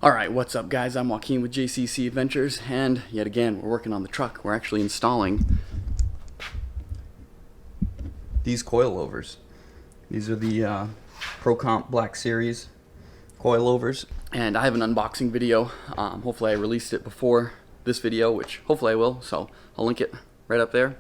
Alright, what's up guys? I'm Joaquin with JCC Adventures, and yet again, we're working on the truck. We're actually installing these coilovers. These are the ProComp Black Series coilovers, and I have an unboxing video. Hopefully I released it before this video, which hopefully I will, so I'll link it right up there.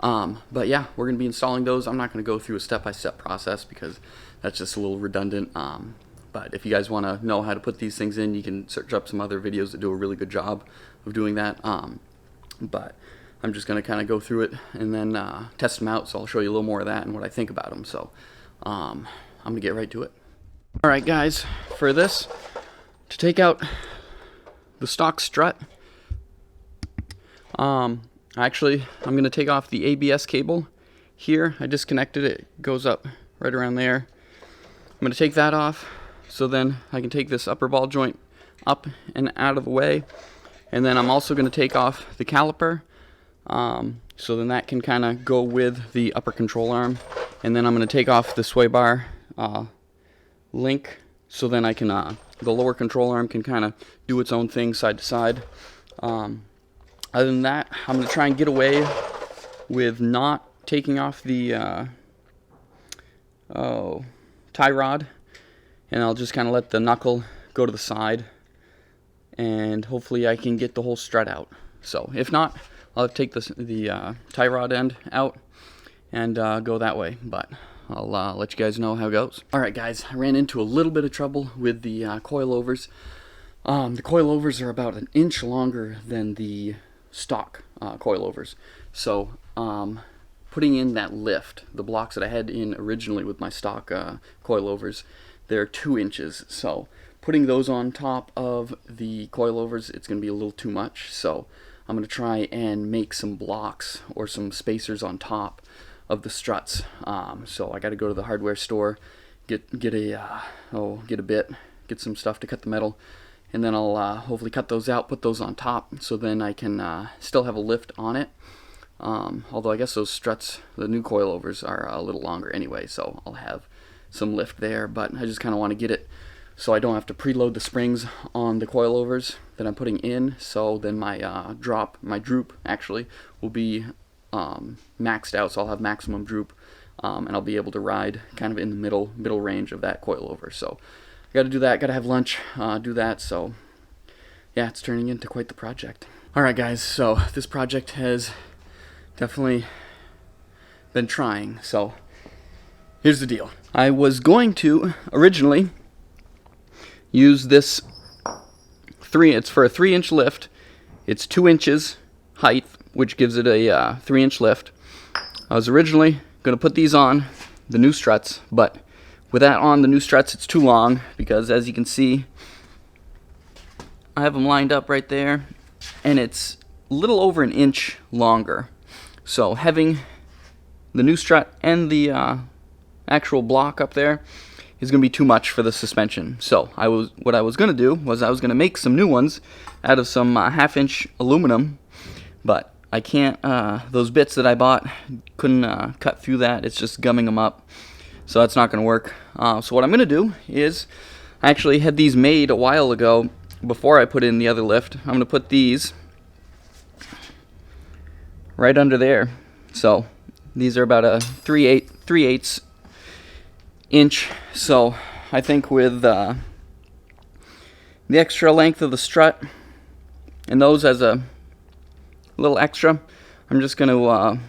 But yeah, we're going to be installing those. I'm not going to go through a step-by-step process because that's just a little redundant. But if you guys want to know how to put these things in, you can search up some other videos that do a really good job of doing that. But I'm just going to kind of go through it and then test them out, so I'll show you a little more of that and what I think about them. So I'm going to get right to it. Alright guys, for this, to take out the stock strut, actually I'm going to take off the ABS cable here. I disconnected it. It goes up right around there. I'm going to take that off. So then I can take this upper ball joint up and out of the way. And then I'm also going to take off the caliper. So then that can kind of go with the upper control arm. And then I'm going to take off the sway bar link. So then I can, the lower control arm can kind of do its own thing side to side. Other than that, I'm going to try and get away with not taking off the tie rod. And I'll just kind of let the knuckle go to the side, and hopefully I can get the whole strut out. So if not, I'll have to take the tie rod end out and go that way, but I'll let you guys know how it goes. Alright guys, I ran into a little bit of trouble with the coilovers. The coilovers are about an inch longer than the stock coilovers. So putting in that lift, the blocks that I had in originally with my stock coilovers, they're 2 inches, so putting those on top of the coilovers, it's going to be a little too much. So I'm going to try and make some blocks or some spacers on top of the struts. So I got to go to the hardware store, get a bit, get some stuff to cut the metal, and then I'll hopefully cut those out, put those on top, so then I can still have a lift on it. Although I guess those struts, the new coilovers, are a little longer anyway, so I'll have some lift there, but I just kind of want to get it so I don't have to preload the springs on the coilovers that I'm putting in. So then my droop actually will be maxed out, so I'll have maximum droop, and I'll be able to ride kind of in the middle range of that coilover. So I got to do that, got to have lunch, do that. So yeah, it's turning into quite the project. Alright guys, so this project has definitely been trying. So here's the deal. I was going to originally use this it's for a 3-inch lift. It's 2 inches height, which gives it a 3-inch lift. I was originally going to put these on the new struts, but with that on the new struts, it's too long because, as you can see, I have them lined up right there, and it's a little over an inch longer. So having the new strut and the actual block up there is going to be too much for the suspension. So what I was going to do was I was going to make some new ones out of some 1/2-inch aluminum, but I can't, those bits that I bought couldn't cut through that. It's just gumming them up, so that's not going to work. So what I'm going to do is, I actually had these made a while ago before I put in the other lift. I'm going to put these right under there. So these are about a 3/8 inch. So I think with the extra length of the strut and those as a little extra, I'm just going to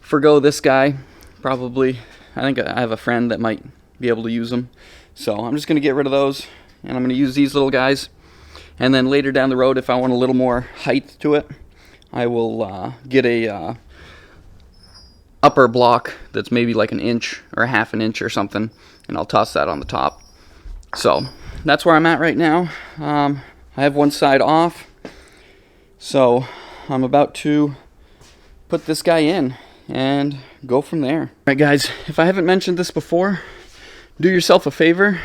forgo this guy. Probably, I think I have a friend that might be able to use them. So I'm just going to get rid of those, and I'm going to use these little guys. And then later down the road, if I want a little more height to it, I will get a upper block that's maybe like 1 inch or 1/2 inch or something, and I'll toss that on the top. So that's where I'm at right now. I have one side off, so I'm about to put this guy in and go from there. Alright guys, if I haven't mentioned this before, do yourself a favor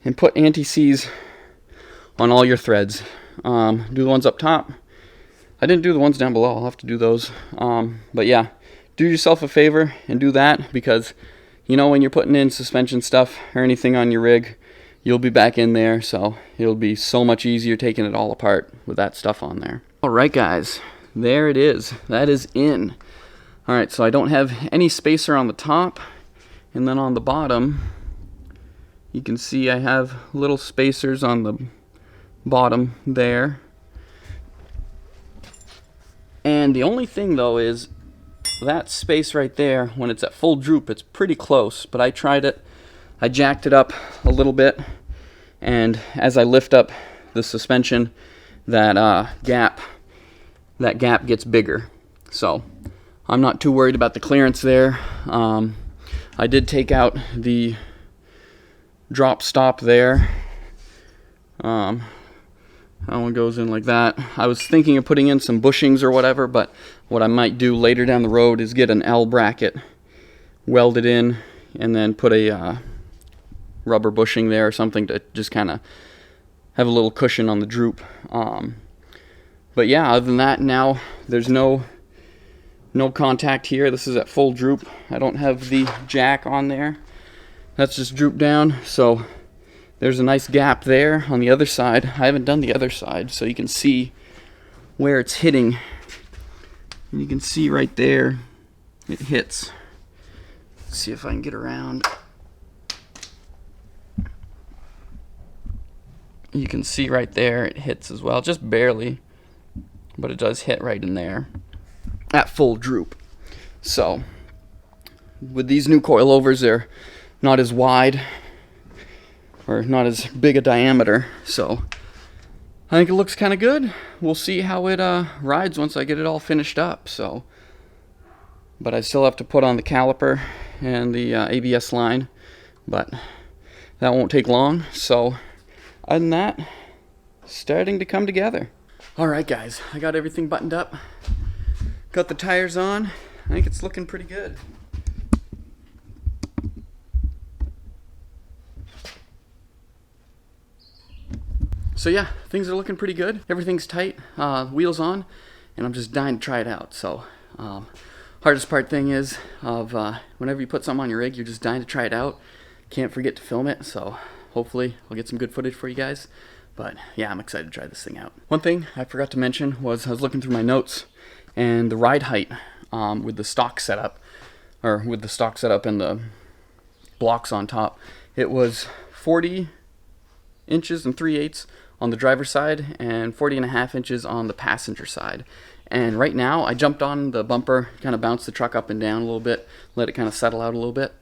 and put anti-seize on all your threads. Do the ones up top. I didn't do the ones down below. I'll have to do those. But yeah, do yourself a favor and do that, because you know, when you're putting in suspension stuff or anything on your rig, you'll be back in there, so it'll be so much easier taking it all apart with that stuff on there. Alright guys, there it is. That is in. Alright, so I don't have any spacer on the top, and then on the bottom you can see I have little spacers on the bottom there. And the only thing though is that space right there, when it's at full droop, it's pretty close, but I tried it. I jacked it up a little bit, and as I lift up the suspension, that gap gets bigger. So I'm not too worried about the clearance there. I did take out the drop stop there. That one goes in like that. I was thinking of putting in some bushings or whatever, but what I might do later down the road is get an L bracket welded in and then put a rubber bushing there or something to just kind of have a little cushion on the droop. But yeah, other than that, now there's no contact here. This is at full droop. I don't have the jack on there. That's just drooped down, so there's a nice gap there on the other side. I haven't done the other side, so you can see where it's hitting. And you can see right there, it hits. Let's see if I can get around. You can see right there, it hits as well, just barely, but it does hit right in there at full droop. So with these new coilovers, they're not as wide or not as big a diameter, so I think it looks kind of good. We'll see how it rides once I get it all finished up. So, but I still have to put on the caliper and the ABS line, but that won't take long. So other than that, starting to come together. Alright guys, I got everything buttoned up, got the tires on. I think it's looking pretty good. So yeah, things are looking pretty good. Everything's tight, wheels on, and I'm just dying to try it out. So hardest part thing is whenever you put something on your rig, you're just dying to try it out. Can't forget to film it, so hopefully I'll get some good footage for you guys. But yeah, I'm excited to try this thing out. One thing I forgot to mention was I was looking through my notes, and the ride height with the stock setup, or with the stock setup and the blocks on top, it was 40 inches and 3/8 on the driver's side and 40.5 inches on the passenger side. And right now I jumped on the bumper, kind of bounced the truck up and down a little bit, let it kind of settle out a little bit,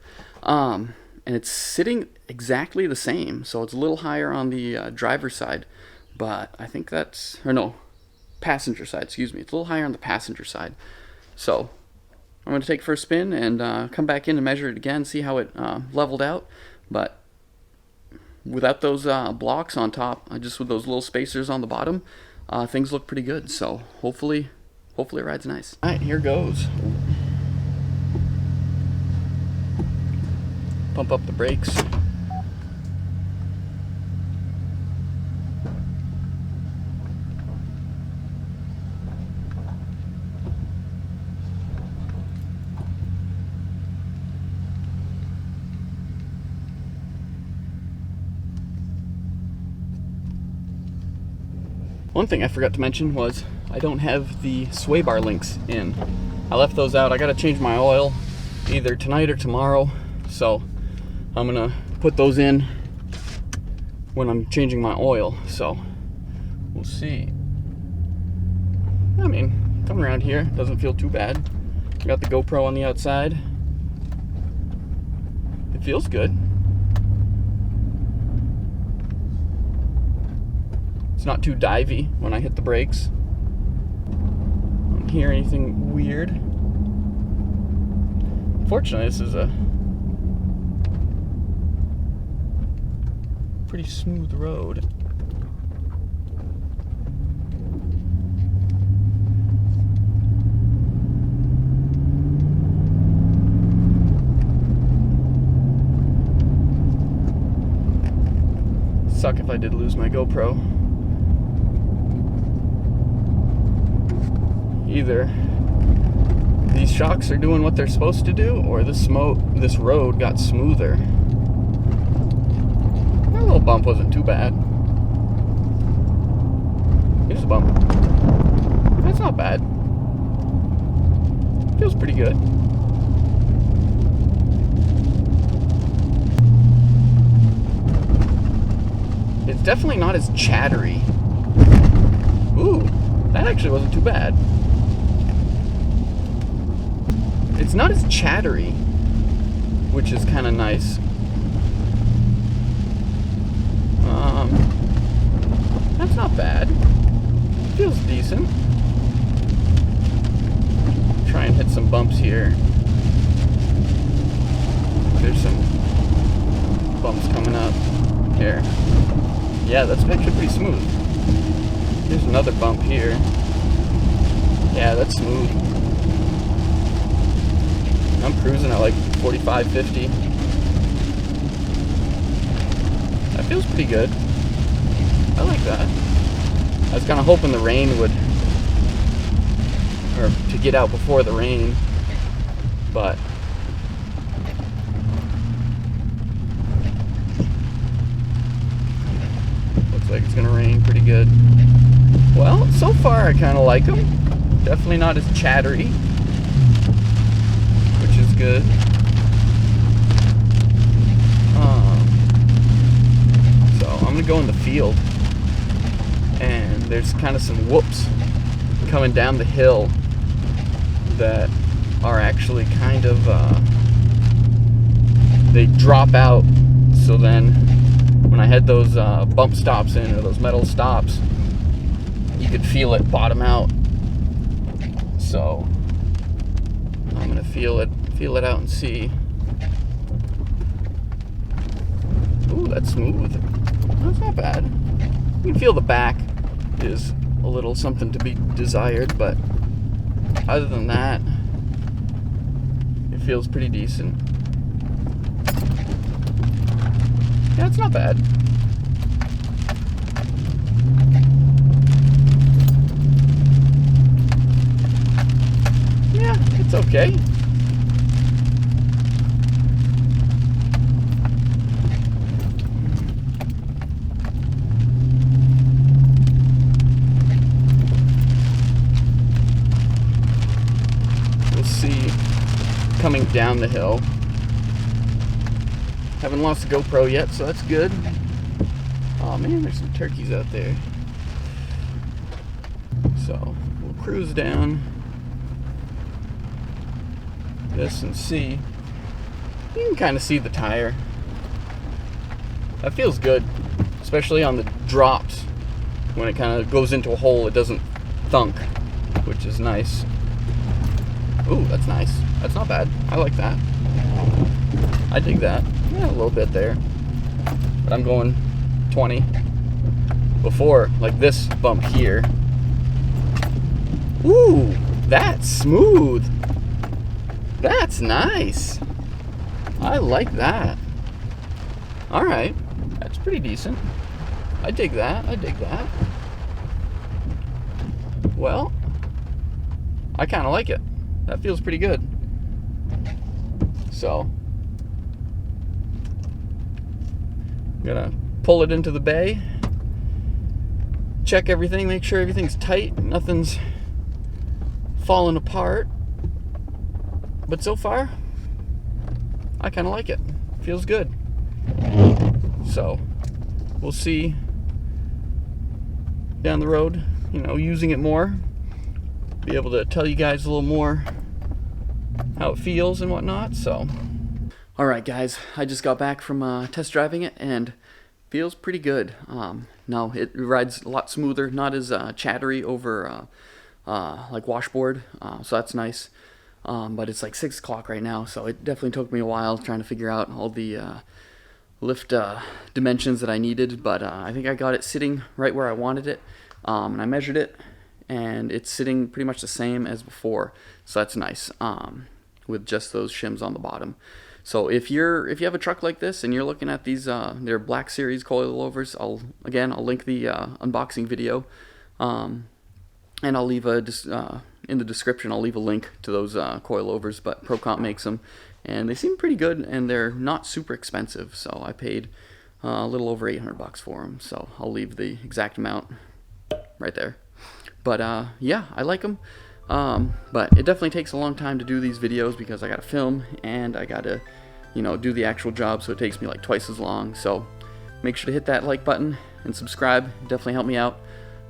and it's sitting exactly the same. So it's a little higher on the driver's side, but I think that's, or no, passenger side, excuse me, it's a little higher on the passenger side. So I'm going to take it for a spin and come back in and measure it again, see how it leveled out. But without those blocks on top, just with those little spacers on the bottom, things look pretty good. So hopefully it rides nice. All right, here goes. Pump up the brakes. One thing I forgot to mention was I don't have the sway bar links in. I left those out. I gotta change my oil either tonight or tomorrow, so I'm gonna put those in when I'm changing my oil. So we'll see. I mean, coming around here doesn't feel too bad. Got the GoPro on the outside. It feels good. It's not too divey when I hit the brakes. I don't hear anything weird. Fortunately, this is a pretty smooth road. Suck if I did lose my GoPro. Either these shocks are doing what they're supposed to do, or this road got smoother. little bump wasn't too bad. Here's a bump. That's not bad. Feels pretty good. It's definitely not as chattery. Ooh, that actually wasn't too bad. It's not as chattery, which is kind of nice. That's not bad. Feels decent. Try and hit some bumps here. There's some bumps coming up here. Yeah, that's actually pretty smooth. There's another bump here. Yeah, that's smooth. I'm cruising at like 45, 50. That feels pretty good. I like that. I was kind of hoping the rain would, or to get out before the rain, but looks like it's gonna rain pretty good. Well, so far I kind of like them. Definitely not as chattery, which is good. So I'm gonna go in the field, and there's kind of some whoops coming down the hill that are actually kind of they drop out, so then when I had those bump stops in, or those metal stops, you could feel it bottom out. So I'm gonna feel it out and see. Ooh, that's smooth. That's not bad. You can feel the back is a little something to be desired, but other than that, it feels pretty decent. Yeah, it's not bad. Yeah, it's okay. We'll see coming down the hill. Haven't lost the GoPro yet, so that's good. Oh man, there's some turkeys out there. So we'll cruise down this and see. You can kind of see the tire. That feels good, especially on the drops. When it kind of goes into a hole, it doesn't thunk, which is nice. Ooh, that's nice. That's not bad. I like that. I dig that. Yeah, a little bit there. But I'm going 20. Before, like this bump here. Ooh, that's smooth. That's nice. I like that. Alright, that's pretty decent. I dig that. I dig that. Well, I kind of like it. That feels pretty good. So, I'm gonna pull it into the bay, check everything, make sure everything's tight, nothing's falling apart. But so far, I kind of like it. Feels good. So, we'll see down the road, you know, using it more, be able to tell you guys a little more how it feels and whatnot. So, alright guys, I just got back from test driving it and feels pretty good. No, it rides a lot smoother, not as chattery over like washboard, so that's nice. But it's like 6 o'clock right now, so it definitely took me a while trying to figure out all the lift dimensions that I needed, but I think I got it sitting right where I wanted it, and I measured it, and it's sitting pretty much the same as before, so that's nice, with just those shims on the bottom. So if you have a truck like this and you're looking at these, they're Black Series Coilovers, I'll link the unboxing video, and I'll leave in the description, I'll leave a link to those coilovers, but ProComp makes them, and they seem pretty good, and they're not super expensive, so I paid a little over 800 bucks for them. So I'll leave the exact amount right there. But yeah, I like them. But it definitely takes a long time to do these videos because I gotta film and I gotta, you know, do the actual job, so it takes me like twice as long. So make sure to hit that like button and subscribe. Definitely help me out.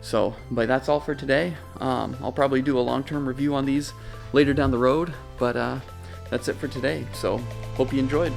So, but that's all for today. I'll probably do a long-term review on these later down the road, but that's it for today. So hope you enjoyed.